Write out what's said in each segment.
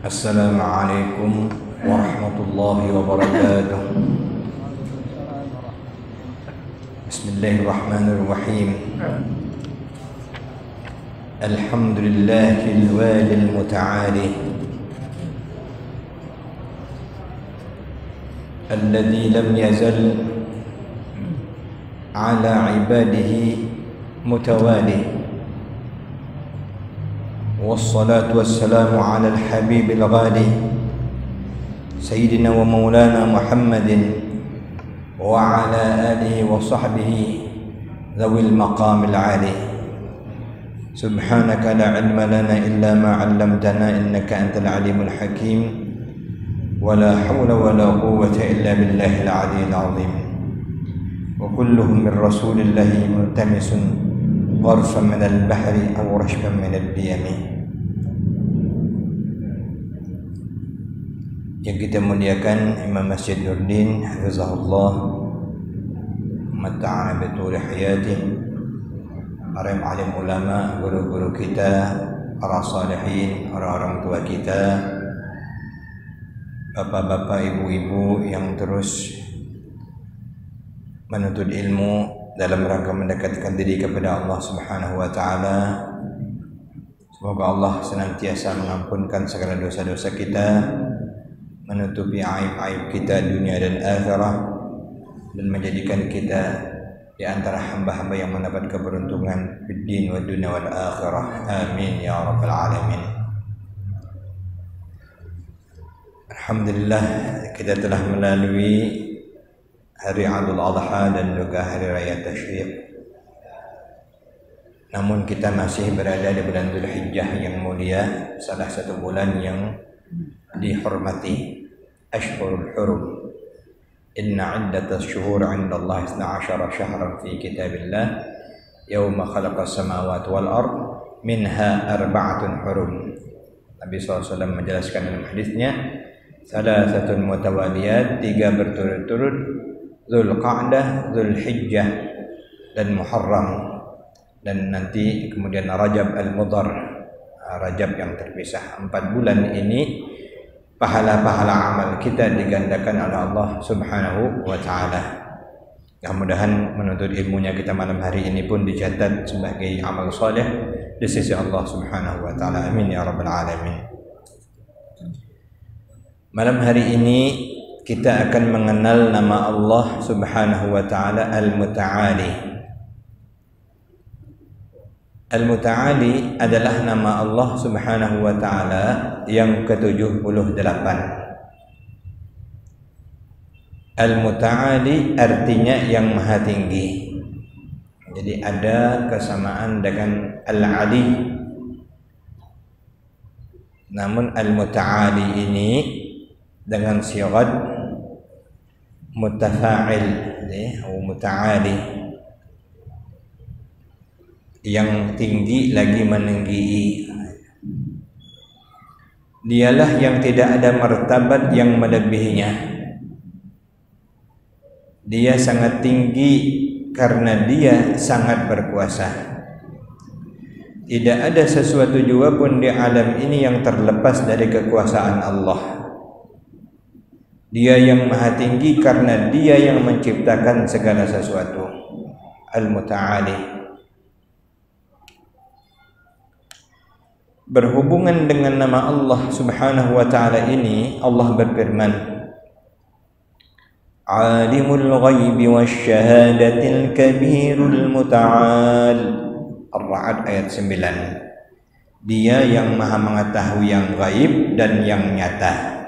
السلام عليكم ورحمة الله وبركاته. بسم الله الرحمن الرحيم. الحمد لله الوالي المتعالي الذي لم يزل على عباده متوالي، والصلاة والسلام على الحبيب الغالي سيدنا ومولانا محمد وعلى آله وصحبه ذوي المقام العالي. سبحانك لا علم لنا إلا ما علمتنا إنك أنت العليم الحكيم، ولا حول ولا قوة إلا بالله العلي العظيم. وكلهم من رسول الله ملتمس غرفا من البحر أو رشفا من البيم. Yang kita muliakan Imam Masjid Nurdin hafizahullah mata'ana bituli hayatih, para alim ulama, guru-guru kita, para salihin, orang-orang tua kita, bapak-bapak, ibu-ibu yang terus menuntut ilmu dalam rangka mendekatkan diri kepada Allah Subhanahu wa taala. Semoga Allah senantiasa mengampunkan segala dosa-dosa kita, menutupi aib-aib kita dunia dan akhirat, dan menjadikan kita di antara hamba-hamba yang mendapat keberuntungan di dunia wa dunia wal akhirah. Amin ya rabbal alamin. Alhamdulillah, kita telah melalui hari Idul Adha dan juga hari raya Tasyrik. Namun kita masih berada di bulan Dzulhijjah yang mulia, salah satu bulan yang dihormati, Ashhurul Hurum. Inna 'iddatas syuhur 'inda Allah 12 syahran fi kitabillah yauma khalaqas samawati wal ard minha arba'atun hurum. Nabi SAW menjelaskan dalam hadisnya, salasatun mutawaliyat, 3 berturut-turut, Dzulqa'dah, Dzulhijjah dan Muharram, dan nanti kemudian Rajab al-Mudhar, Rajab yang terpisah. 4 bulan ini pahala-pahala amal kita digandakan oleh Allah Subhanahu wa taala. Mudah-mudahan menuntut ilmunya kita malam hari ini pun dicatat sebagai amal soleh di sisi Allah Subhanahu wa taala. Amin ya rabbal alamin. Malam hari ini kita akan mengenal nama Allah Subhanahu wa taala Al-Muta'ali. Al-Muta'ali adalah nama Allah Subhanahu wa taala yang ke-78. Al-Muta'ali artinya yang maha tinggi. Jadi ada kesamaan dengan Al-Ali. Namun Al-Muta'ali ini dengan sigat mutafa'il atau muta'ali, yang tinggi lagi meninggi. Dialah yang tidak ada martabat yang melebihinya. Dia sangat tinggi karena dia sangat berkuasa. Tidak ada sesuatu juga pun di alam ini yang terlepas dari kekuasaan Allah. Dia yang maha tinggi karena dia yang menciptakan segala sesuatu. Al-Muta'ali. Berhubungan dengan nama Allah Subhanahu wa taala ini, Allah berfirman, Alimul ghaibi wasyahadatil kabirul muta'al. Ar-Ra'd ayat 9. Dia yang maha mengetahui yang gaib dan yang nyata,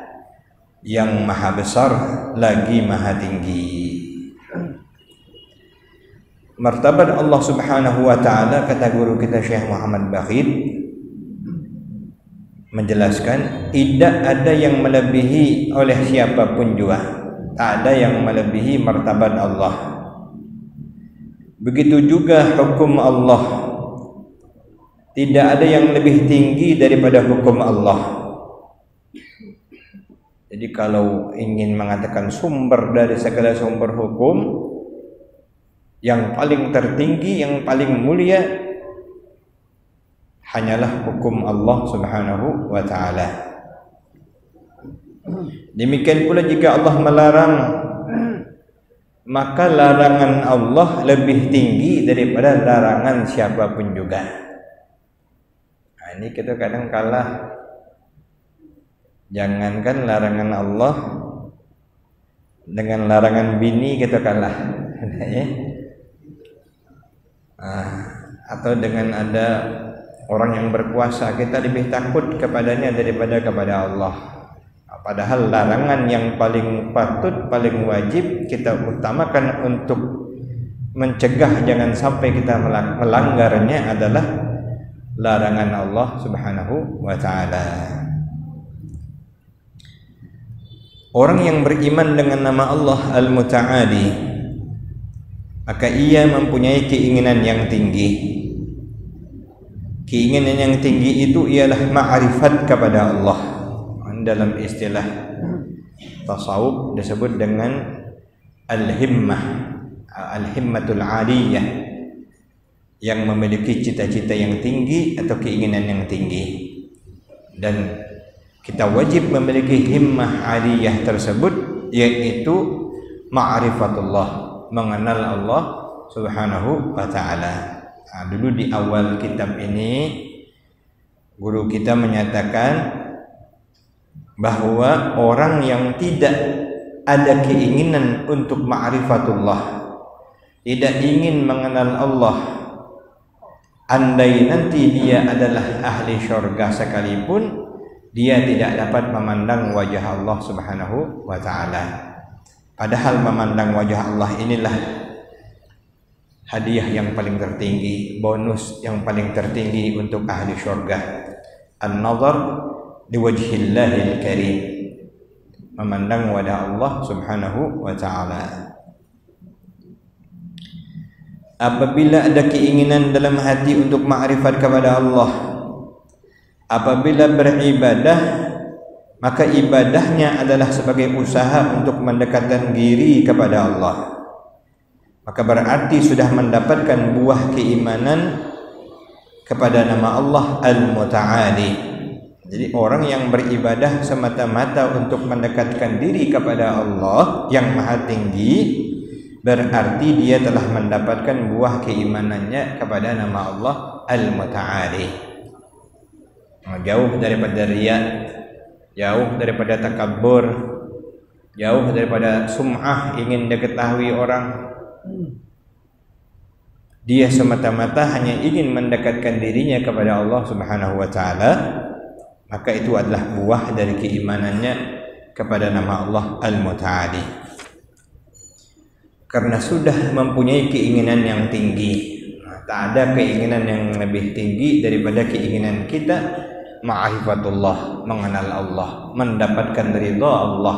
yang maha besar lagi maha tinggi. Martabat Allah Subhanahu wa taala, kata guru kita Syekh Muhammad Bakhid menjelaskan, tidak ada yang melebihi oleh siapapun juga. Tak ada yang melebihi martabat Allah. Begitu juga hukum Allah. Tidak ada yang lebih tinggi daripada hukum Allah. Jadi kalau ingin mengatakan sumber dari segala sumber hukum, yang paling tertinggi, yang paling mulia hanyalah hukum Allah Subhanahu wa taala. Demikian pula jika Allah melarang, maka larangan Allah lebih tinggi daripada larangan siapapun juga. Nah, ini kita kadang kalah. Jangankan larangan Allah, dengan larangan bini kita kalah. Ya. Atau dengan ada orang yang berkuasa, kita lebih takut kepadanya daripada kepada Allah. Padahal larangan yang paling patut, paling wajib kita utamakan untuk mencegah jangan sampai kita melanggarnya adalah larangan Allah Subhanahu wa ta'ala. Orang yang beriman dengan nama Allah Al-Muta'ali, maka ia mempunyai keinginan yang tinggi. Keinginan yang tinggi itu ialah ma'rifat kepada Allah. Dalam istilah tasawuf disebut dengan al-himmah, al-himmatul 'aliyah, yang memiliki cita-cita yang tinggi atau keinginan yang tinggi. Dan kita wajib memiliki himmah 'aliyah tersebut, yaitu ma'rifatullah, mengenal Allah Subhanahu wa ta'ala. Dulu di awal kitab ini guru kita menyatakan bahwa orang yang tidak ada keinginan untuk ma'rifatullah, tidak ingin mengenal Allah, andai nanti dia adalah ahli syurga sekalipun, dia tidak dapat memandang wajah Allah Subhanahu wa ta'ala. Padahal memandang wajah Allah inilah hadiah yang paling tertinggi, bonus yang paling tertinggi untuk ahli syurga. An-nazar liwajhillahil karim, memandang wajah Allah Subhanahu wa ta'ala. Apabila ada keinginan dalam hati untuk ma'rifat kepada Allah, apabila beribadah, maka ibadahnya adalah sebagai usaha untuk mendekatkan diri kepada Allah, maka berarti sudah mendapatkan buah keimanan kepada nama Allah Al-Muta'ali. Jadi orang yang beribadah semata-mata untuk mendekatkan diri kepada Allah yang maha tinggi, berarti dia telah mendapatkan buah keimanannya kepada nama Allah Al-Muta'ali. Jauh daripada riya, jauh daripada takabur, jauh daripada sum'ah, ingin diketahui orang. Dia semata-mata hanya ingin mendekatkan dirinya kepada Allah Subhanahu wa ta'ala, maka itu adalah buah dari keimanannya kepada nama Allah Al-Muta'ali. Karena sudah mempunyai keinginan yang tinggi, tak ada keinginan yang lebih tinggi daripada keinginan kita ma'rifatullah, mengenal Allah, mendapatkan ridha Allah.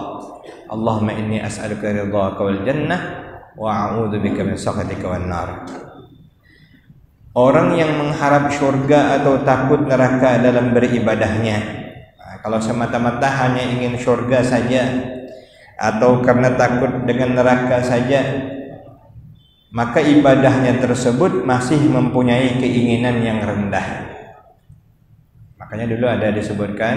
Allahumma inni as'aluka ridhaka wal jannah wa a'udzubika min sakhatika wan nar. Orang yang mengharap syurga atau takut neraka dalam beribadahnya, kalau semata-mata hanya ingin syurga saja atau karena takut dengan neraka saja, maka ibadahnya tersebut masih mempunyai keinginan yang rendah. Makanya dulu ada disebutkan,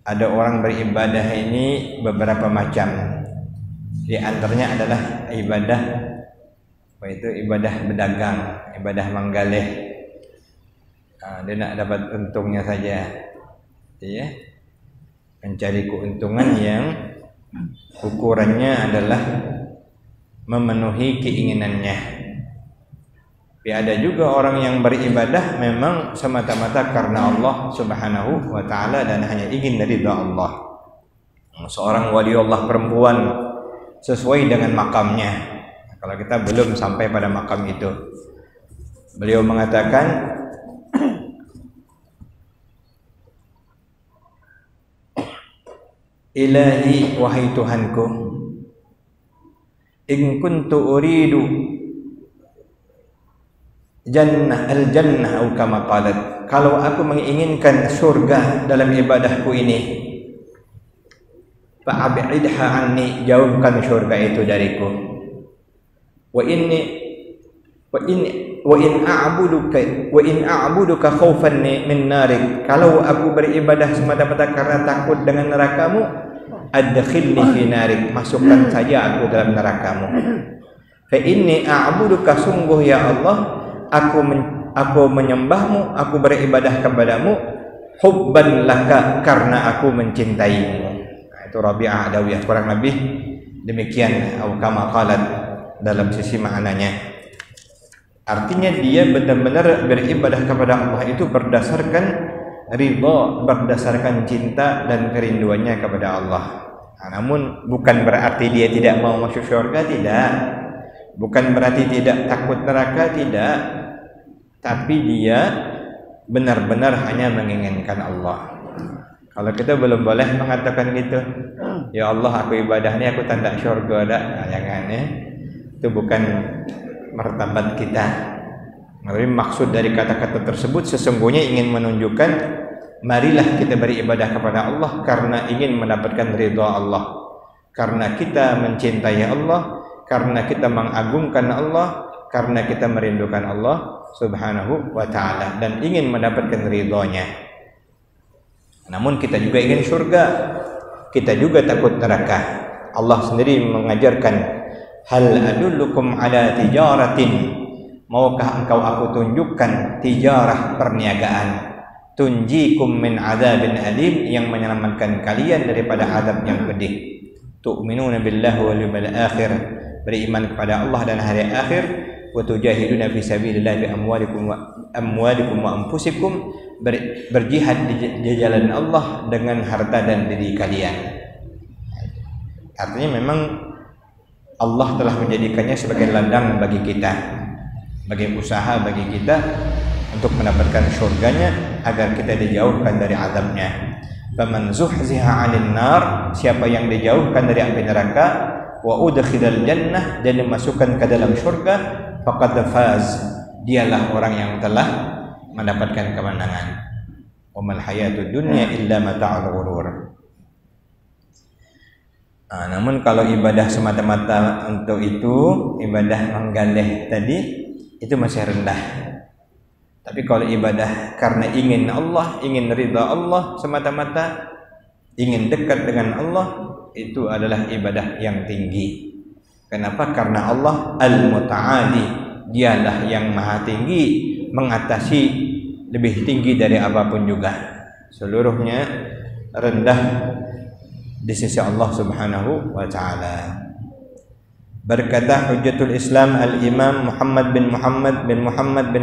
ada orang beribadah ini beberapa macam. Di antaranya adalah ibadah, itu ibadah berdagang, ibadah menggalih. Dia nak dapat untungnya saja, ya, mencari keuntungan yang ukurannya adalah memenuhi keinginannya. Tapi ada juga orang yang beribadah memang semata-mata karena Allah Subhanahu wa ta'ala dan hanya ingin ridha Allah. Seorang wali Allah perempuan sesuai dengan makamnya. Kalau kita belum sampai pada makam itu, beliau mengatakan, Ilahi, wahai Tuhanku, in kuntu uridu jannah al-jannah atau kama qalat, kalau aku menginginkan surga dalam ibadahku ini, fa'ab'idha anni, jauhkan surga itu dariku. Wa inni wa in a'buduka khaufan min narik, kalau aku beribadah semata-mata karena takut dengan nerakamu, adkhilni fi narik, masukkan saja aku dalam nerakamu. Fa inni a'buduka, sungguh ya Allah aku menyembahmu, aku beribadah kepadamu, hubban laka, karena aku mencintaimu. Nah, itu Rabi'ah Adawiyah, kurang lebih demikian atau kama qalat dalam sisi maknanya. Artinya dia benar-benar beribadah kepada Allah itu berdasarkan ridha, berdasarkan cinta dan kerinduannya kepada Allah. Nah, namun bukan berarti dia tidak mau masuk surga, tidak. Bukan berarti tidak takut neraka, tidak. Tapi dia benar-benar hanya menginginkan Allah. Kalau kita belum boleh mengatakan gitu, ya Allah aku ibadah ini aku tanda surga dah, nah, jangan ya. Itu bukan martabat kita. Tapi maksud dari kata-kata tersebut sesungguhnya ingin menunjukkan, marilah kita beribadah kepada Allah karena ingin mendapatkan ridha Allah, karena kita mencintai Allah, karena kita mengagungkan Allah, karena kita merindukan Allah Subhanahu wa ta'ala dan ingin mendapatkan ridhonya. Namun kita juga ingin surga, kita juga takut neraka. Allah sendiri mengajarkan, hal adullukum ala tijaratin, maukah engkau aku tunjukkan tijarah, perniagaan, tunjikum min adzabin alim, yang menyelamatkan kalian daripada azab yang pedih. Tu'minuna billahi wal yawmil akhir, beriman kepada Allah dan hari akhir, wa tujahiduna fi sabilillah bi amwalikum wa anfusikum, berjihad di jalan Allah dengan harta dan diri kalian. Artinya memang Allah telah menjadikannya sebagai ladang bagi kita, bagi usaha bagi kita untuk mendapatkan surganya agar kita dijauhkan dari azabnya. Faman zuhziha 'anil nar, siapa yang dijauhkan dari api neraka, wa udkhilal jannah, dan dimasukkan ke dalam surga, faqad faz, dialah orang yang telah mendapatkan kemenangan. Wa mal hayatud dunya illa mata'ul ghurur. Nah, namun kalau ibadah semata-mata untuk itu, ibadah menggaleh tadi, itu masih rendah. Tapi kalau ibadah karena ingin Allah, ingin ridha Allah semata-mata, ingin dekat dengan Allah, itu adalah ibadah yang tinggi. Kenapa? Karena Allah Al-Muta'ali, dialah yang maha tinggi, mengatasi lebih tinggi dari apapun juga. Seluruhnya rendah di sisi Allah Subhanahu wa ta'ala. Berkata Hujjatul Islam Al-Imam Muhammad bin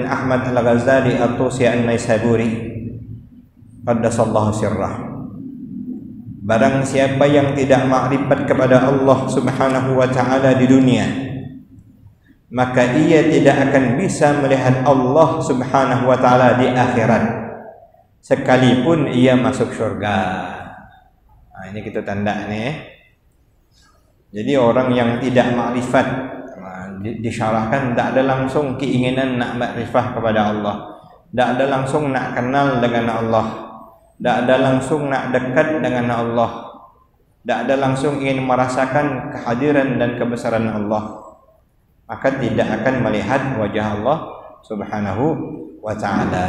Ahmad Al-Ghazali At-Tusi An-Naisaburi qaddasallahu sirrah, barang siapa yang tidak makrifat kepada Allah Subhanahu wa ta'ala di dunia, maka ia tidak akan bisa melihat Allah Subhanahu wa ta'ala di akhirat, sekalipun ia masuk surga. Nah, ini kita tanda nih. Jadi orang yang tidak makrifat, disyarahkan tak ada langsung keinginan nak makrifah kepada Allah, tak ada langsung nak kenal dengan Allah, tak ada langsung nak dekat dengan Allah, tak ada langsung ingin merasakan kehadiran dan kebesaran Allah, maka tidak akan melihat wajah Allah Subhanahu wa ta'ala.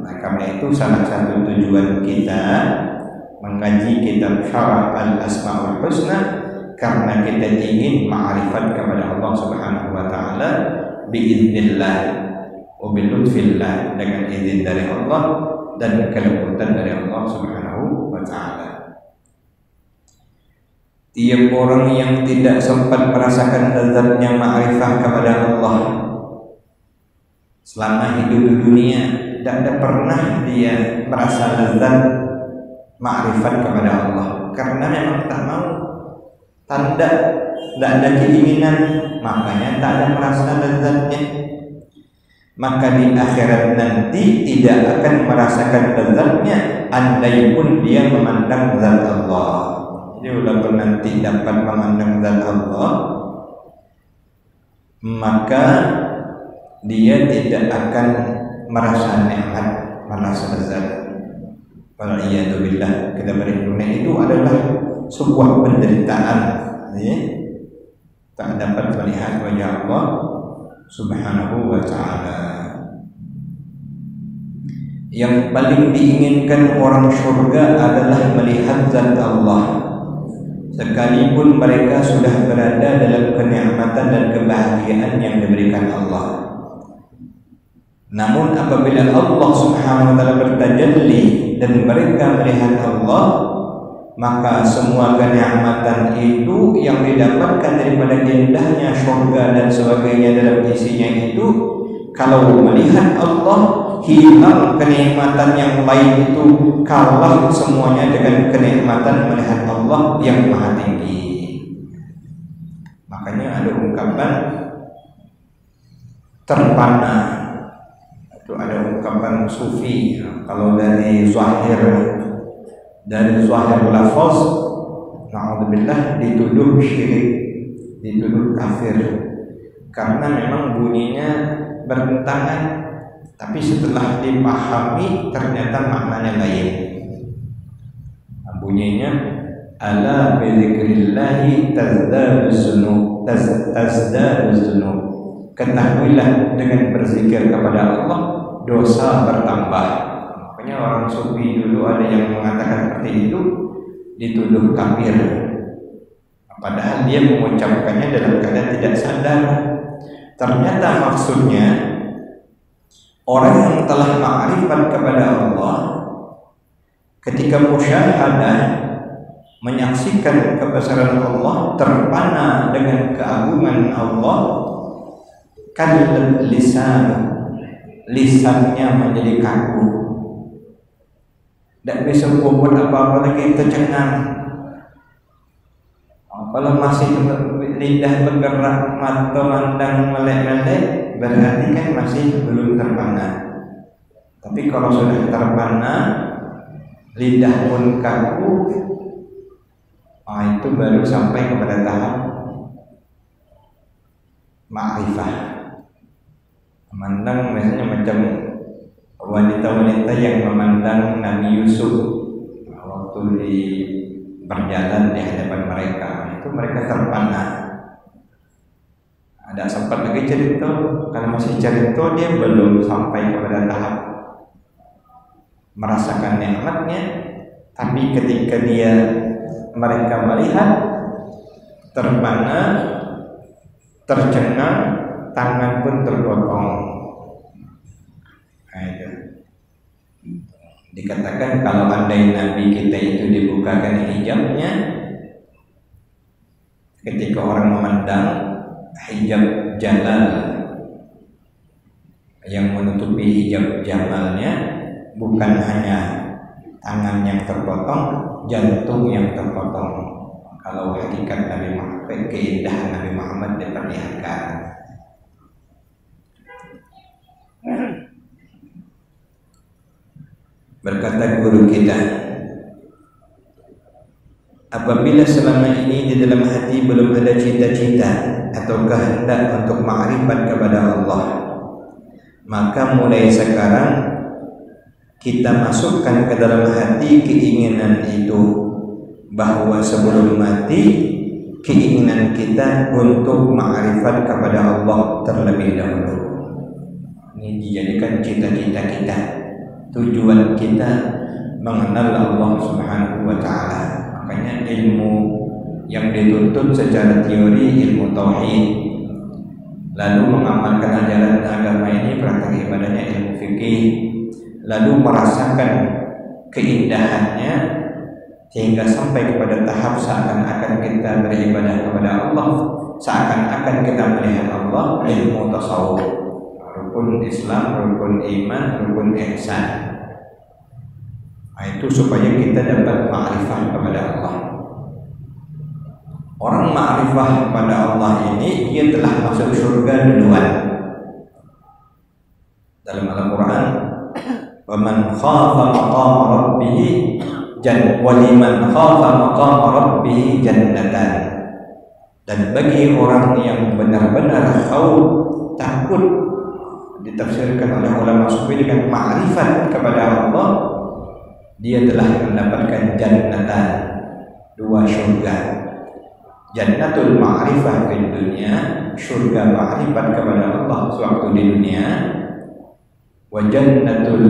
Nah, karena itu salah satu tujuan kita mengkaji kitab Syarah Al-Asma'ul Husna, karena kita ingin ma'rifat kepada Allah Subhanahu wa ta'ala biiznillah wa bilutfillah, dengan izin dari Allah dan kelembutan dari Allah Subhanahu wa ta'ala. Tiap orang yang tidak sempat merasakan lezatnya ma'rifah kepada Allah selama hidup di dunia, tidak pernah dia merasa lezat ma'rifat kepada Allah, karena memang tak mau, tanda, tidak ada keinginan, makanya tak ada merasa lezatnya. Maka di akhirat nanti tidak akan merasakan lezatnya, andai pun dia memandang zat Allah. Jadi walaupun nanti dapat memandang zat Allah, maka dia tidak akan merasa nikmat, merasa lezat. Wal'iyadzubillah, kita berdunia itu adalah sebuah penderitaan, ya? Tak dapat melihat wajah Allah Subhanahu wa ta'ala. Yang paling diinginkan orang surga adalah melihat zat Allah, sekalipun mereka sudah berada dalam kenikmatan dan kebahagiaan yang diberikan Allah. Namun apabila Allah Subhanahu wa ta'ala bertajalli dan mereka melihat Allah, maka semua kenikmatan itu yang didapatkan daripada indahnya surga dan sebagainya dalam isinya itu, kalau melihat Allah, hilang kenikmatan yang lain itu, kalah semuanya dengan kenikmatan melihat Allah yang maha tinggi. Makanya ada ungkapan terpana, itu ada ungkapan sufi. Kalau dari zahir lafaz, na'udzubillah, dituduh syirik, dituduh kafir, karena memang bunyinya bertentangan, tapi setelah dipahami ternyata maknanya lain. Bunyinya ala bi dzikrillahi tazdadu dzunub. Ketahuilah dengan berzikir kepada Allah dosa bertambah. Makanya orang sufi dulu ada yang mengatakan seperti itu, dituduh kafir, padahal dia mengucapkannya dalam keadaan tidak sadar. Ternyata maksudnya orang yang telah ma'rifat kepada Allah, ketika musyahadah menyaksikan kebesaran Allah, terpana dengan keagungan Allah, kallat lisannya menjadi kaku, tidak bisa berbuat apa-apa lagi, tercengang. Kalau masih lidah bergerak, mata mandang melek-melek, berarti kan masih belum terpana. Tapi kalau sudah terpana, lidah pun kaku, itu baru sampai kepada tahap ma'rifah. Memandang misalnya macam wanita-wanita yang memandang Nabi Yusuf waktu di berjalan di hadapan mereka, itu mereka terpana. Ada sempat lagi cerita, kalau masih cerita dia belum sampai kepada tahap merasakan nikmatnya, tapi ketika mereka melihat, terpana, tercengang, tangan pun terpotong. Nah, itu dikatakan kalau andai Nabi kita itu dibukakan hijabnya, ketika orang memandang hijab jalal yang menutupi hijab jamalnya, bukan hanya tangan yang terpotong, jantung yang terpotong. Kalau hakikat Nabi Muhammad, keindahan Nabi Muhammad diperlihatkan. Berkata guru kita, apabila selama ini di dalam hati belum ada cita-cita atau kehendak untuk ma'rifat kepada Allah, maka mulai sekarang kita masukkan ke dalam hati keinginan itu, bahwa sebelum mati keinginan kita untuk ma'rifat kepada Allah terlebih dahulu. Ini dijadikan cita-cita kita, tujuan kita mengenal Allah Subhanahu wa ta'ala. Makanya ilmu yang dituntut secara teori ilmu tauhid, lalu mengamalkan ajaran agama ini, praktek ibadahnya ilmu fikih, lalu merasakan keindahannya sehingga sampai kepada tahap seakan-akan kita beribadah kepada Allah, seakan-akan kita melihat Allah, ilmu tasawuf, rukun Islam, rukun iman, rukun ihsan. Nah, itu supaya kita dapat ma'rifah kepada Allah. Orang ma'rifah kepada Allah ini, dia telah masuk surga duluan. Dalam Al-Quran, وَمَنْ خَافَ مَقَامَ رَبِّهِ وَلِمَنْ خَافَ مَقَامَ رَبِّهِ جَنَّتَانِ. Dan bagi orang yang benar-benar takut, ditafsirkan oleh ulama sufi dengan ma'rifat kepada Allah, dia telah mendapatkan jannatan, dua syurga. Jannatul ma'rifah di dunia, surga ma'rifat kepada Allah sewaktu di dunia. Wa jannatul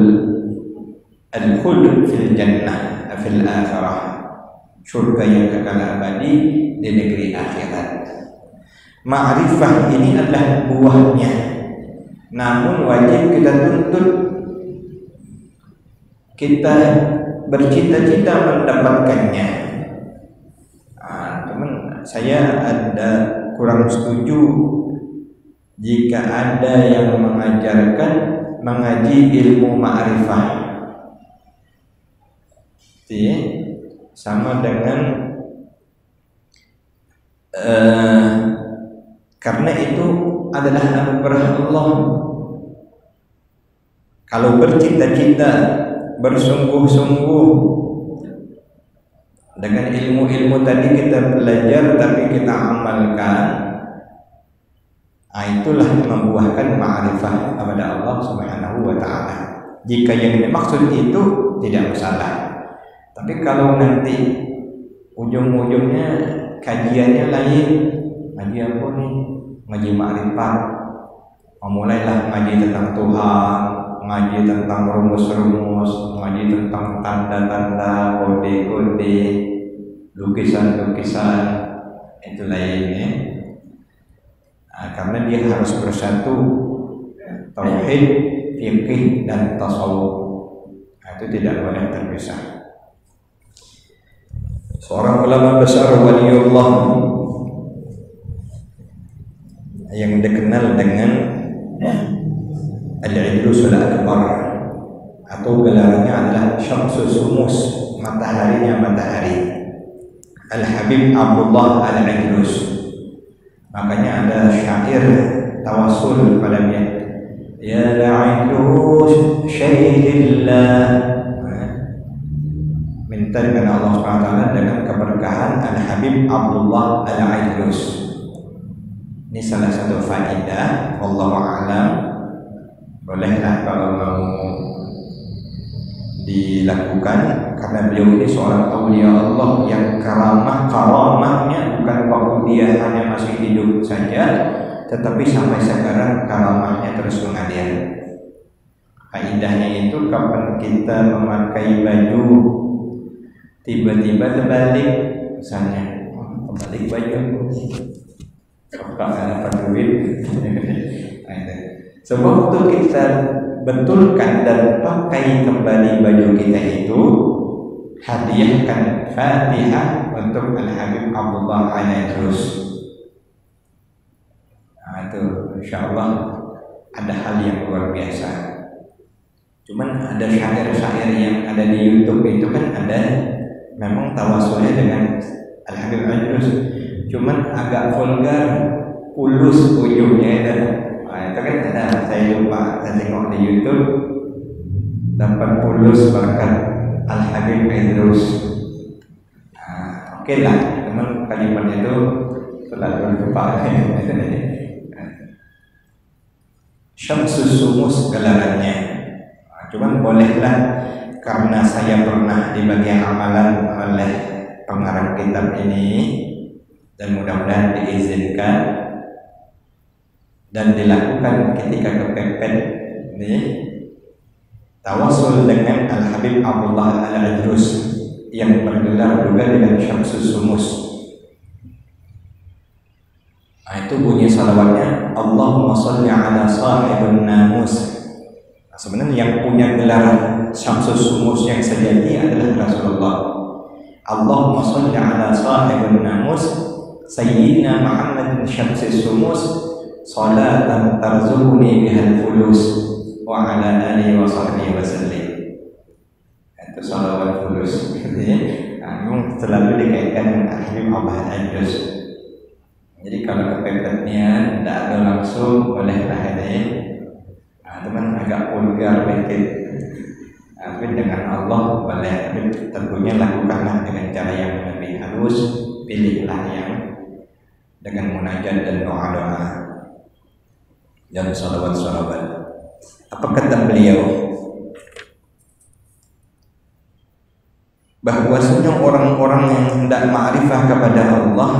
al-khuld fil jannah fil akhirah, surga yang kekal abadi di negeri akhirat. Ma'rifah ini adalah buahnya, namun wajib kita tuntut, kita bercita-cita mendapatkannya. Teman, saya ada kurang setuju jika ada yang mengajarkan mengaji ilmu ma'rifah, sama dengan karena itu adalah anugerah Allah. Kalau bercita-cita, bersungguh-sungguh dengan ilmu-ilmu tadi kita belajar tapi kita amalkan, itulah membuahkan ma'rifah kepada Allah Subhanahu wa ta'ala. Jika yang dimaksud itu tidak masalah. Tapi kalau nanti ujung-ujungnya kajiannya lain, ngaji apa nih? Ngaji ma'rifat, memulailah ngaji tentang Tuhan, ngaji tentang rumus-rumus, ngaji tentang tanda-tanda, kode-kode, lukisan-lukisan, itu lainnya. Karena dia harus bersatu tauhid, fikih dan tasawuf. Itu tidak boleh terpisah. Seorang ulama besar waliullah yang dikenal dengan Al-Idrusul Akbar, atau gelarnya adalah Syamsus Sumus, mataharinya matahari, Al-Habib Abdullah Al-Idrus. Makanya ada syair tawasul kepadanya, ya Al-Idrus Syaihillah, minta dengan Allah SWT dengan keberkahan Al-Habib Abdullah Al-Idrus. Ini salah satu faedah, wallahu a'lam. Bolehlah kalau mau dilakukan, karena beliau ini seorang aulia Allah yang karamahnya bukan waktu dia hanya masih hidup saja, tetapi sampai sekarang karamahnya terus mengalir. Faedahnya itu kapan kita memakai baju tiba-tiba terbalik, misalnya terbalik baju, apakah dapat duit? Sebab waktu kita betulkan dan pakai kembali baju kita itu, hadiahkan Fatihah untuk Al-Habib Abdullah Al-Idrus. Itu insyaallah ada hal yang luar biasa. Cuman ada syair-syair yang ada di YouTube itu kan ada memang tawasulnya dengan Al-Habib Al-Idrus, cuman agak vulgar, pulus ujungnya itu. Itu kan ada, saya lupa, saya tengok di YouTube, dapat pulus berkat Al-Habib Idrus. Oke lah, teman, kalimat itu selalu lupa. Syamsus Sumus gelarannya. Cuman bolehlah, karena saya pernah dibagi amalan oleh pengarang kitab ini, dan mudah-mudahan diizinkan dan dilakukan ketika kepepet ini, tawasul dengan Al-Habib Abdullah Al-Idrus yang bergelar juga dengan Syamsus Sumus. Itu bunyi salawatnya, Allahumma sholli ala sahibun namus. Sebenarnya yang punya gelar Syamsus Sumus yang sejati adalah Rasulullah. Allahumma sholli ala sahibun namus Sayyidina Muhammad Syamsus Sumus salatan tarzuquni bihal fulus wa ala alihi wa sahbihi wa sallim. Itu salawat fulus. Memang selalu dikaitkan dengan Al-Habib Abdullah Al-Idrus. Jadi kalau kepepetnya tidak ada langsung, bolehlah ini. Teman agak vulgar sedikit. Tapi dengan Allah boleh. Tapi tentunya lakukanlah dengan cara yang lebih halus. Pilihlah yang dengan munajat dan doa-doa dan salawat-salawat. Apa kata beliau? Bahwasanya orang-orang yang hendak ma'rifah kepada Allah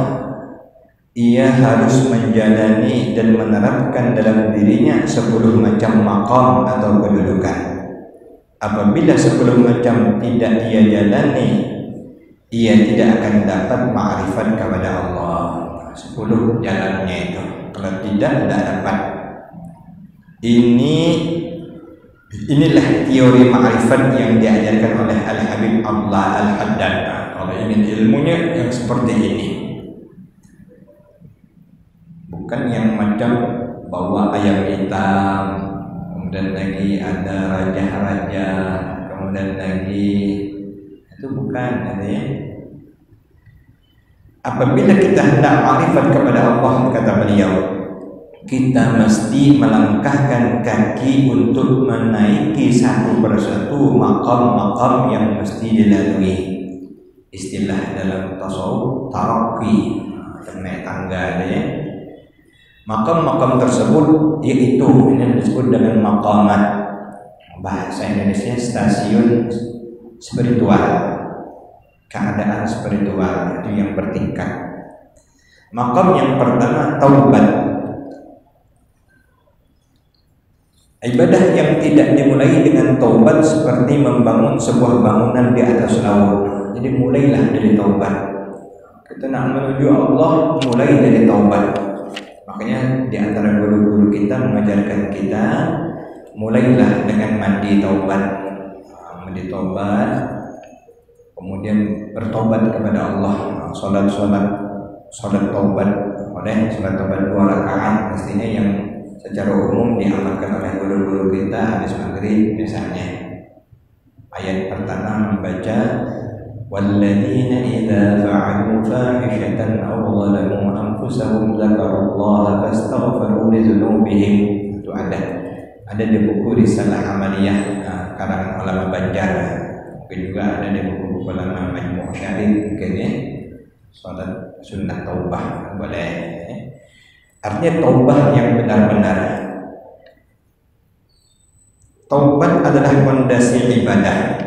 ia harus menjalani dan menerapkan dalam dirinya 10 macam maqam atau kedudukan. Apabila 10 macam tidak ia jalani, ia tidak akan dapat ma'rifat kepada Allah. 10 jalannya itu, kalau tidak dapat. Inilah teori ma'rifat yang diajarkan oleh Al-Habib Abdullah Al-Haddad. Kalau ingin ilmunya yang seperti ini, bukan yang macam bawa ayam hitam, kemudian lagi ada raja-raja, kemudian lagi itu bukan ya. Apabila kita hendak ma'rifat kepada Allah, kata beliau, kita mesti melangkahkan kaki untuk menaiki satu persatu maqam-maqam yang mesti dilalui. Istilah dalam tasawuf taraqi, naik tangga ya. Maqam-maqam tersebut yaitu ini disebut dengan maqamat. Bahasa Indonesia stasiun spiritual, keadaan spiritual itu yang bertingkat. Maqam yang pertama taubat. Ibadah yang tidak dimulai dengan taubat seperti membangun sebuah bangunan di atas laut. Jadi mulailah dari taubat. Kita nak menuju Allah, mulai dari taubat. Makanya di antara guru-guru kita mengajarkan kita, mulailah dengan mandi taubat. Mandi taubat, kemudian bertobat kepada Allah. Salat taubat, salat taubat 2 rakaat mestinya yang secara umum diamalkan oleh guru-guru kita habis maghrib misalnya. Ayat pertama membaca walladzina idza fa'alu fahishatan aw zalamu anfusahum dzakarullaha fastaghfiru lidzunubihim. Itu ada di buku Risalah Amaliyah karangan ulama Banjar. Mungkin juga ada di buku-buku ulama Majmu' Syarif mungkin ya. Salat sunnah taubah boleh ya. Artinya taubat yang benar-benar. Taubat adalah fondasi ibadah.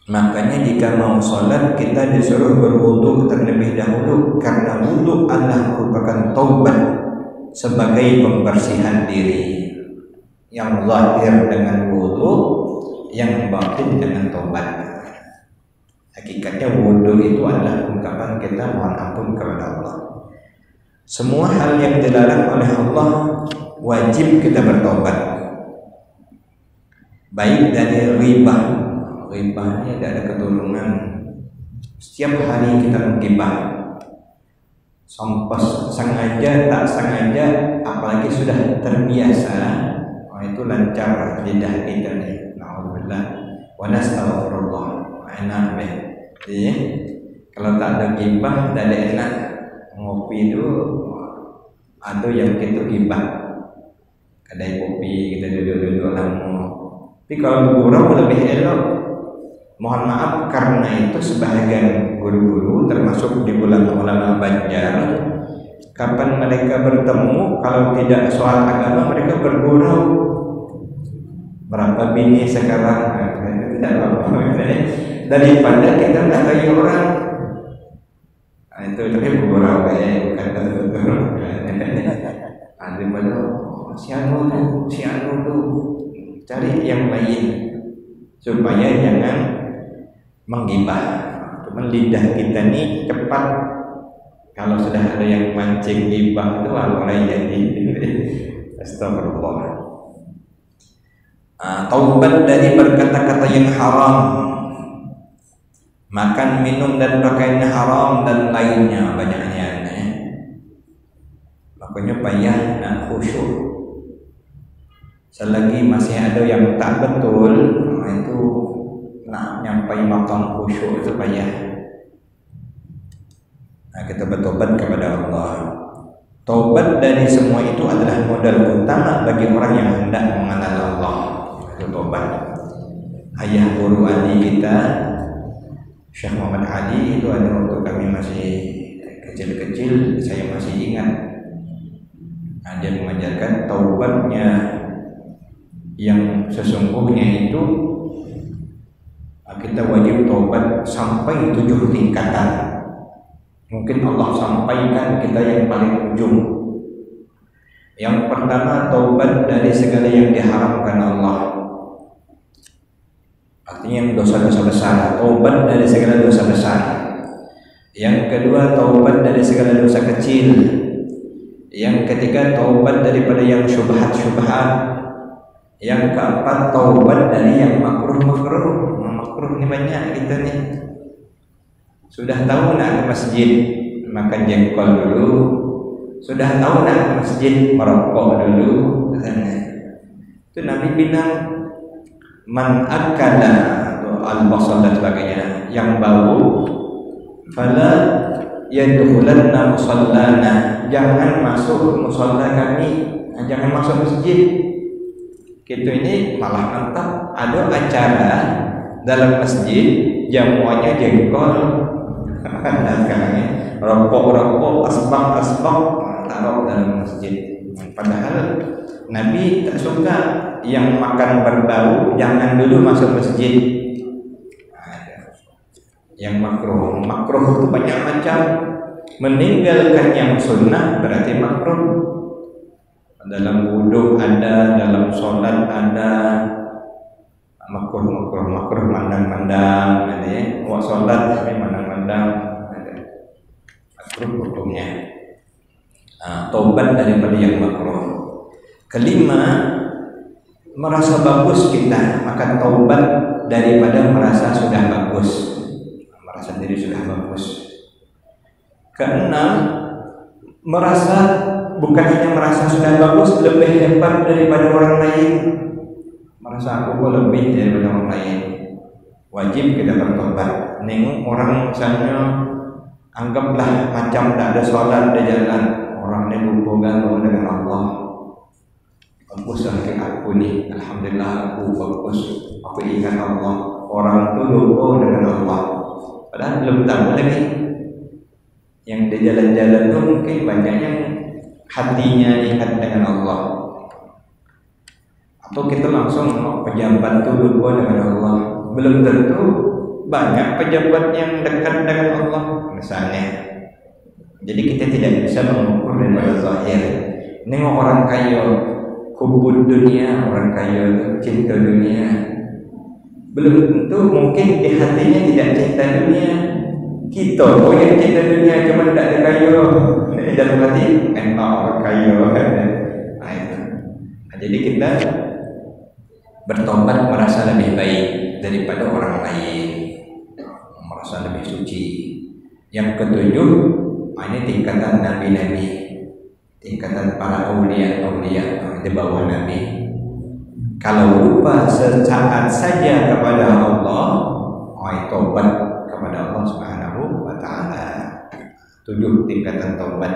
Makanya jika mau sholat kita disuruh berwudu terlebih dahulu, karena wudu adalah merupakan taubat sebagai pembersihan diri. Yang zahir dengan wudu, yang batin dengan taubat. Hakikatnya wudu itu adalah ungkapan kita mohon ampun kepada Allah. Semua hal yang dilarang oleh Allah wajib kita bertobat. Baik dari riba. Riba ini ada keturunan. Setiap hari kita menggibah. Sampai sengaja tak sengaja, apalagi sudah terbiasa, itu lancar lidah kita nih. Alhamdulillah. Wa nastaghfirullah. Enak deh. Jadi kalau tak ada gibah, tak ada enak. Ngopi itu ada yang kita gibah, kedai kopi kita duduk-duduk lama. Tapi kalau bergurau lebih elok. Mohon maaf karena itu sebahagian guru-guru termasuk di ulama Banjar, kapan mereka bertemu kalau tidak soal agama mereka bergurau. Berapa bini sekarang? Tidak apa-apa. Daripada kita tidak kayak orang. Itu tapi bergurau ya, bukan kata-kata. Ada pada si anu tuh cari yang lain supaya jangan menggibah. Cuman lidah kita nih cepat, kalau sudah ada yang mancing gibah itu mulai jadi astagfirullah. Taubat dari berkata-kata yang haram, makan, minum dan pakaian haram dan lainnya banyaknya. Makanya payah nak khusyuk. Selagi masih ada yang tak betul, itu nak nyampai maqam khusyuk itu payah. Kita bertobat kepada Allah. Taubat dari semua itu adalah modal utama bagi orang yang hendak mengenal Allah. Itu taubat. Ayah guru adik kita Syekh Muhammad Ali itu ada waktu kami masih kecil-kecil, saya masih ingat. Dia mengajarkan taubatnya yang sesungguhnya itu kita wajib taubat sampai 7 tingkatan. Mungkin Allah sampaikan kita yang paling ujung. Yang pertama, taubat dari segala yang diharamkan Allah. Artinya dosa-dosa besar, taubat dari segala dosa besar. Yang kedua, taubat dari segala dosa kecil. Yang ketiga, taubat daripada yang syubhat-syubhat. Yang keempat, taubat dari yang makruh-makruh. Makruh ini banyak kita nih. Sudah tahu nak ke masjid, makan jengkol dulu. Sudah tahu nak ke masjid, merokok dulu. Itu Nabi bilang, man akala atau al-basal dan sebagainya yang bau, fala yadkhulanna musallana, jangan masuk musalla kami, jangan masuk masjid. Gitu ini malah mantap. Ada acara dalam masjid, jamuannya jengkol, dan sekarang rokok, asbak taruh dalam masjid. Padahal Nabi tak suka yang makan berbau, jangan dulu masuk masjid. Yang makruh itu banyak macam. Meninggalkan yang sunnah berarti makruh. Dalam wudhu ada, dalam sholat ada. Makruh mandang-mandang, ada ya. Wah sholat tapi mandang-mandang, ada. Makruh hukumnya. Taubat daripada yang makruh. Kelima, merasa bagus kita, maka taubat daripada merasa sudah bagus, merasa diri sudah bagus. Keenam, merasa bukan hanya merasa sudah bagus, lebih hebat daripada orang lain. Merasa aku lebih daripada orang lain. Wajib kita bertobat. Nengok orang misalnya, anggaplah macam tak ada sholat di jalan, orang ini berhubungan dengan Allah. Bagus lagi aku ni, alhamdulillah aku bagus. Aku ingat Allah. Orang tu lupa dengan Allah. Padahal belum tahu lagi. Yang di jalan-jalan tu mungkin banyak yang hatinya ingat dengan Allah. Atau kita langsung pejabat tu lupa dengan Allah. Belum tentu banyak pejabat yang dekat dengan Allah misalnya. Jadi kita tidak bisa mengukur daripada zahir. Nengok orang kaya, hubud dunia, orang kaya itu cinta dunia. Belum tentu, mungkin di hatinya tidak cinta dunia. Kita pun yang cinta dunia cuma tidak ada kaya. Dalam hati enak orang kaya. Jadi kita bertobat merasa lebih baik daripada orang lain, merasa lebih suci. Yang ketujuh, ini tingkatan nabi-nabi, tingkatan para awliya di bawah Nabi. Kalau lupa sesaat saja kepada Allah, tobat kepada Allah Subhanahu wa Ta'ala. 7 tingkatan taubat.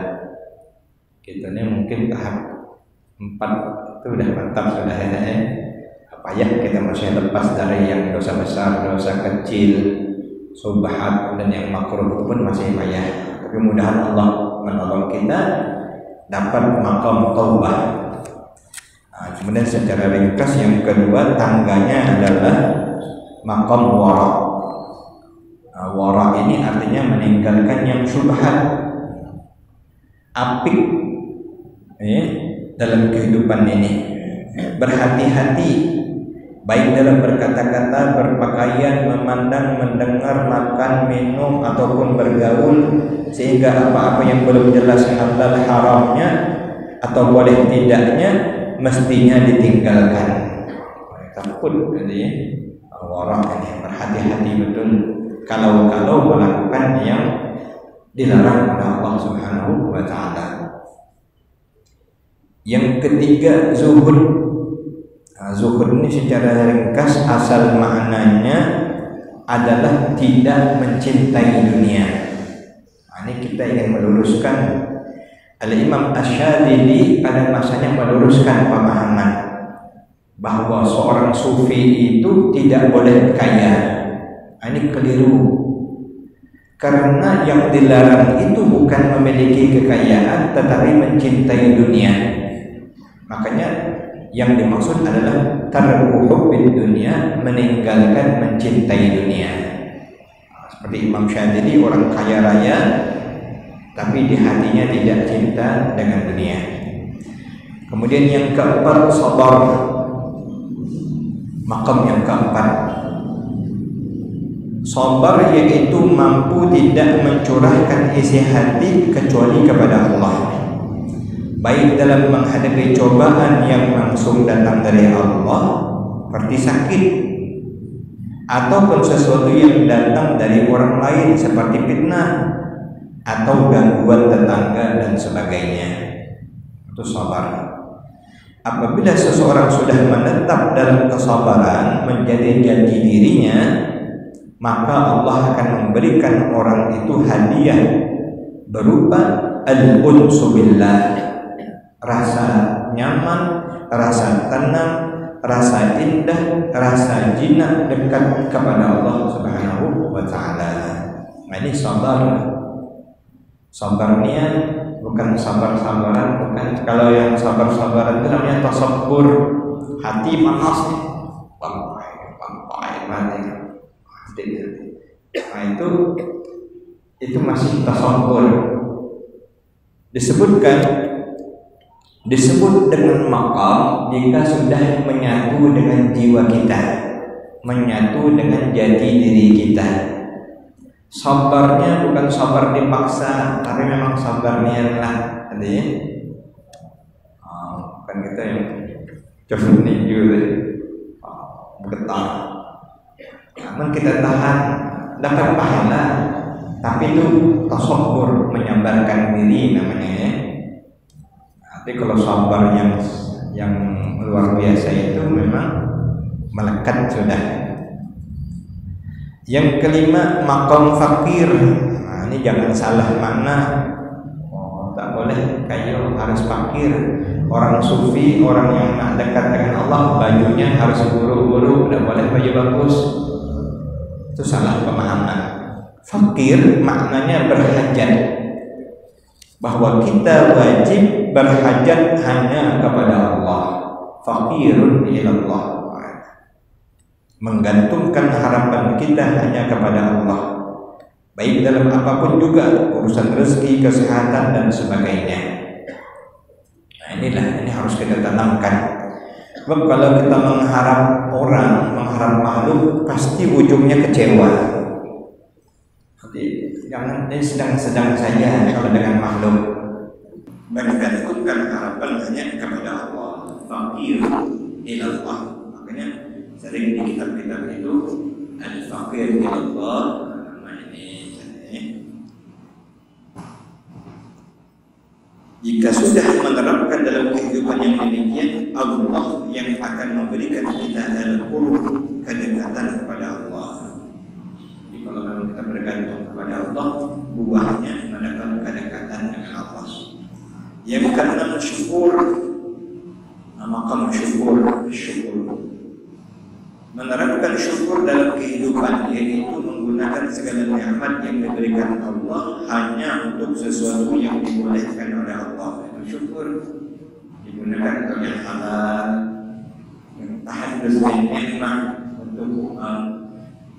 Kita ni mungkin tahap 4 itu sudah mantap, sudah ya. Payah kita masih lepas dari yang dosa besar, dosa kecil, subhat dan yang makruh itu pun masih payah. Tapi mudah-mudahan Allah menolong kita dapat maqam taubah. Kemudian secara ringkas yang kedua tangganya adalah maqam wara. Wara ini artinya meninggalkan yang syubhat, apik dalam kehidupan ini. Berhati-hati baik dalam berkata-kata, berpakaian, memandang, mendengar, makan, minum ataupun bergaul, sehingga apa-apa yang belum jelas halal haramnya atau boleh tidaknya mestinya ditinggalkan. Takut jadi orang ini berhati-hati betul kalau melakukan yang dilarang oleh Allah Subhanahu wa Ta'ala. Yang ketiga, zuhud. Zuhud ini secara ringkas asal maknanya adalah tidak mencintai dunia. Ini kita ingin meluruskan. Al-Imam Asy-Syadzili pada masanya meluruskan pemahaman bahwa seorang sufi itu tidak boleh kaya. Ini keliru. Karena yang dilarang itu bukan memiliki kekayaan tetapi mencintai dunia. Makanya yang dimaksud adalah tarku hubbid dunia, meninggalkan mencintai dunia. Seperti Imam Syadzili, orang kaya raya tapi di hatinya tidak cinta dengan dunia. Kemudian yang keempat, sabar. Maqam yang keempat, sabar yaitu mampu tidak mencurahkan isi hati kecuali kepada Allah, baik dalam menghadapi cobaan yang langsung datang dari Allah seperti sakit, ataupun sesuatu yang datang dari orang lain seperti fitnah atau gangguan tetangga dan sebagainya. Itu sabar. Apabila seseorang sudah menetap dalam kesabaran menjadi janji dirinya, maka Allah akan memberikan orang itu hadiah berupa al-unsu billah, rasa nyaman, rasa tenang, rasa indah, rasa jinak dekat kepada Allah Subhanahu wa taala. Nah, ini sabar. Sabarnya bukan sabar-sabaran, bukan. Kalau yang sabar-sabaran itu namanya tasabbur, hati panas nih, pampai mati. Nah, itu masih tasabbur. Disebut dengan maqam jika sudah menyatu dengan jiwa kita, menyatu dengan jati diri kita. Sabarnya bukan sabar dipaksa, tapi memang sabarnya lah, artinya bukan kita yang coba ninju bergetar. Namun kita tahan, dapat pahala, tapi itu tasabbur, menyabarkan diri namanya ya. Tapi kalau sabar yang luar biasa itu memang melekat sudah. Yang kelima, maqam fakir. Nah, ini jangan salah makna. Tak boleh kayu harus fakir. Orang sufi, orang yang nak dekat dengan Allah, bajunya harus buru-buru, tidak boleh baju bagus. Itu salah pemahaman. Fakir maknanya berhajat, bahwa kita wajib berhajat hanya kepada Allah. Fakirun ilallah, menggantungkan harapan kita hanya kepada Allah, baik dalam apapun juga, urusan rezeki, kesehatan dan sebagainya. Nah, ini harus kita tanamkan. Sebab kalau kita mengharap orang, mengharap makhluk, pasti ujungnya kecewa. Jadi jangan, ini sedang-sedang saja kalau dengan makhluk. Menggantungkan harapan hanya kepada Allah. Fakir ilallah. Makanya sering di kitab-kitab itu al-faqir ilallah, nama ini. Jika sudah menerapkan dalam kehidupan yang demikian, Allah yang akan memberikan kita al-qurb, kedekatan kepada Allah. Jadi kalau kita bergantung kepada Allah, buahnya mendapat kedekatan dengan Allah. Yang keenam, syukur. Maqam syukur. Menerapkan syukur dalam kehidupan, yaitu menggunakan segala nikmat yang diberikan Allah hanya untuk sesuatu yang dibolehkan oleh Allah. Syukur digunakan untuk yang halal, yang tahaddus dan nikmat, untuk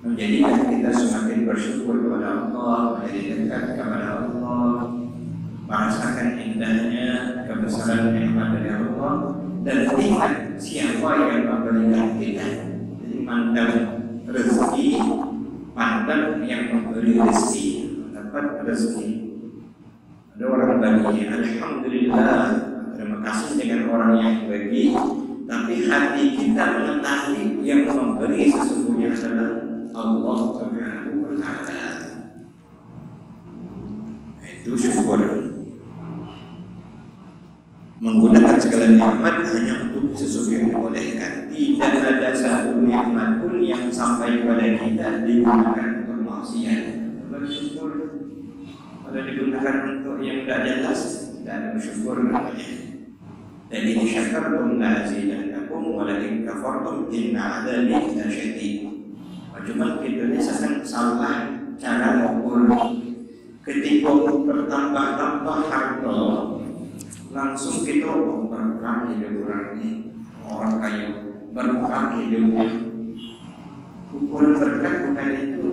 menjadikan kita semakin bersyukur kepada Allah, menjadi dekat kepada Allah, merasakan indahnya kebesaran nikmat dari Allah, dan ingat siapa yang memberikan kita. Mandang rezeki, pandang yang memberi rezeki, dapat rezeki. Ada orang bagi, alhamdulillah, terima kasih dengan orang yang bagi, tapi hati kita mengetahui yang memberi sesungguhnya adalah Allah Subhanahu wa taala. Itu syukur. Menggunakan segala nikmat hanya untuk sesuatu yang dibolehkan. Tidak ada satu nikmat pun yang sampai kepada kita digunakan untuk maksiat. Bersyukur. Kalau digunakan untuk yang tidak jelas, tidak ada bersyukur namanya. Dan ini syakartum la'azidannakum wa la'in kafartum inna 'adzabi lasyadid. Cuma kita ini sedang salah cara mengukur. Ketika bertambah-tambah harta, langsung kita berkah hidup orang ini, orang kaya berkah hidupnya. Ukuran berkah bukan itu.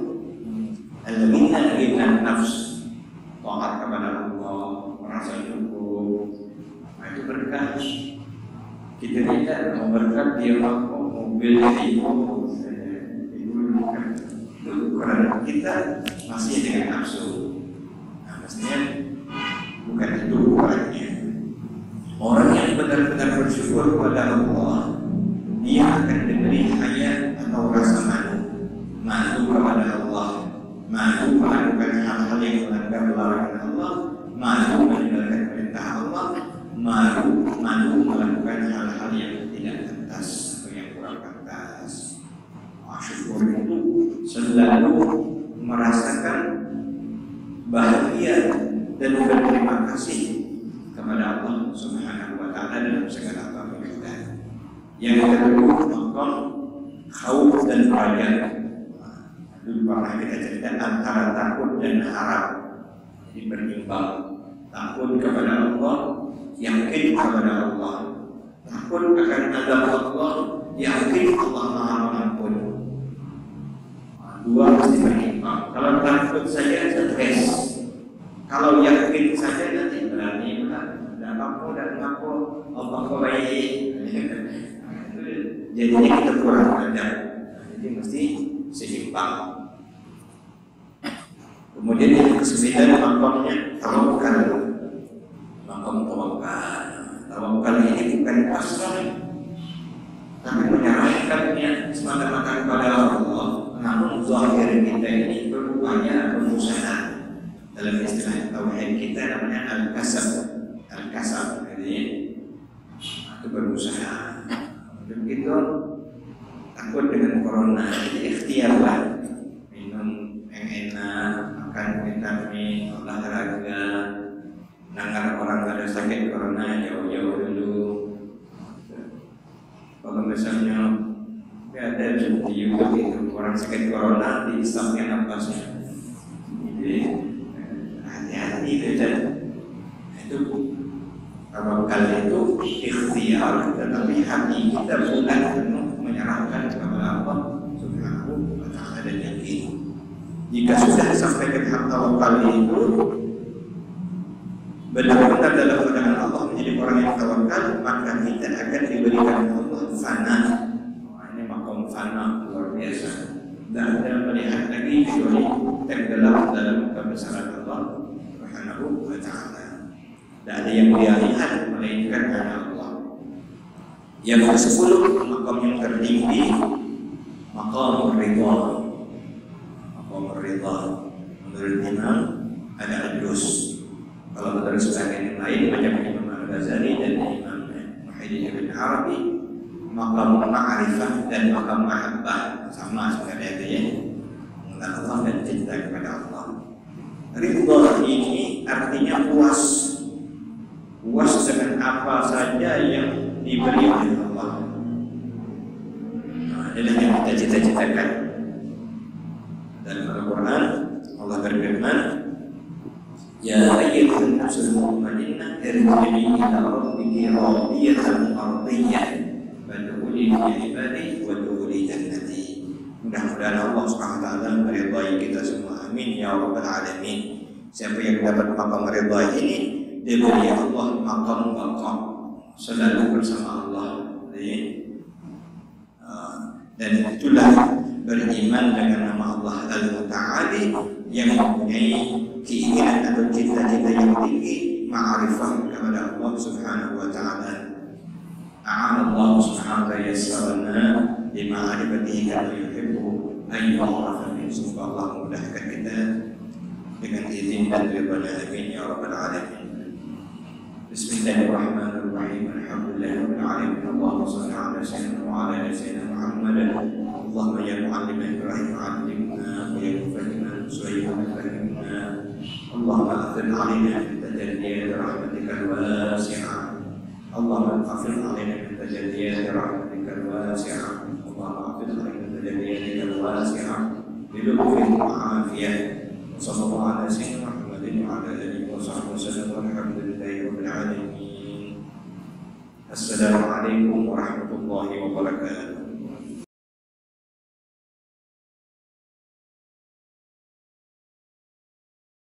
Al-ghina ghina nafs, taat kepada Allah. kita tidak mau berkat dia mau mobil itu karena kita masih dengan nafsu. Nah, maksudnya bukan itu ukurannya. Orang yang benar-benar bersyukur kepada Allah, dia akan diberi hayat atau rasa malu kepada Allah, malu melakukan hal-hal yang melanggar larangan Allah, malu meninggalkan perintah Allah, malu melakukan hal-hal yang tidak pantas atau yang kurang pantas. Syukur itu selalu merasakan bahagia dan berterima kasih kepada Allah Subhanahu wa Ta'ala dalam segala apapun kita. Yang kedua, maqam khauf dan raja. Dulu pernah kita cerita antara takut dan harap. Jadi berimbang. Takut kepada Allah, yakin kepada Allah. Takut akan azab Allah, yakin Allah Maha Pengampun. Dua mesti berimbang. Kalau takut saja stres. Kalau yakin saja nanti berani dan mampu Allah baik. Jadinya kita kurang ajar. Jadi mesti seimbang. Kemudian yang ke-9 makamnya tawakal. Makam tawakal. Tawakal ini bukan pasrah, tapi menyerahkannya semata-mata kepada Allah. Namun zahir kita ini berupaya berusaha. Dalam istilah tauhid kita namanya al-kasab. Al-kasab jadi itu berusaha. Begitu takut dengan corona, jadi ikhtiarlah minum yang enak, makan vitamin, olahraga. Nangar orang ada sakit corona jauh-jauh dulu. Kalau misalnya ada di YouTube itu orang sakit corona di stopnya napasnya, jadi hati-hati dan itu tawakal itu ikhtiar, tetapi hati kita bukan penuh menyerahkan kepada Allah Subhanahu wa Ta'ala dan yakin. Jika sudah sampai ke tahap tawakal itu benar-benar dalam pandangan Allah menjadi orang yang tawakal, maka kita akan diberikan Allah fana. Ini makom fana luar biasa. Tidak ada melihat lagi kecuali tenggelam dalam kebesaran Allah Subhanahu wa Ta'ala. Tidak ada yang dia lihat melainkan hanya Allah. Yang ke-10 makam yang tertinggi, makam ridha. Makam ridha menurut Imam ada adus. Kalau menurut sebagian yang lain macam Imam Al-Ghazali dan Imam Muhyiddin Ibn Arabi, makam ma'rifah dan makam mahabbah sama sebenarnya itu ya, mengenal Allah dan cinta kepada Allah. Ridha ini artinya puas dengan apa saja yang diberi oleh Allah. Nah, inilah yang kita cita-citakan. Dalam Al-Quran Allah berfirman, Ya ayyuhan nafsul mutmainnah irji'i ila rabbiki radiyatan mardiyyah fadkhuli fi ibadi wadkhuli jannati. Mudah-mudahan Allah Subhanahu wa taala meridai kita semua. Amin ya rabbal alamin. Siapa yang dapat makam ridha ini diberi Allah makam selalu bersama Allah. Dan itulah beriman dengan nama Allah Al-Muta'ali yang mempunyai keinginan atau cita-cita yang tinggi, ma'rifah kepada Allah Subhanahu wa Ta'ala. Allah Subhanahu wa Ta'ala yassarana bima'rifatihi kama yuhibbu an yu'rafa min. Semoga Allah memudahkan kita dengan izin dan ridha-Nya. Amin ya rabbal alamin. Bismillahirrahmanirrahim. Alhamdulillahirabbil alamin. Allahumma shalli ala sayyidina wa ala ali sayyidina Muhammad. Allahumma ya mu'allim Ibrahim 'allimna wa ya mufahhim Sulaiman fahimna. Allahumma afid 'alaina min tajalliyati rahmatikal wasi'ah. Allahumma afid 'alaina min tajalliyati rahmatikal wasi'ah. Allahumma afid 'alaina min tajalliyatikal wasi'ah bi lutfin wa 'afiyah. Sallallahu ala sayyidina Muhammadin wa ala alihi wa sahbihi wasallam. Walhamdulillahi rabbil alamin. Assalamualaikum warahmatullahi wabarakatuh.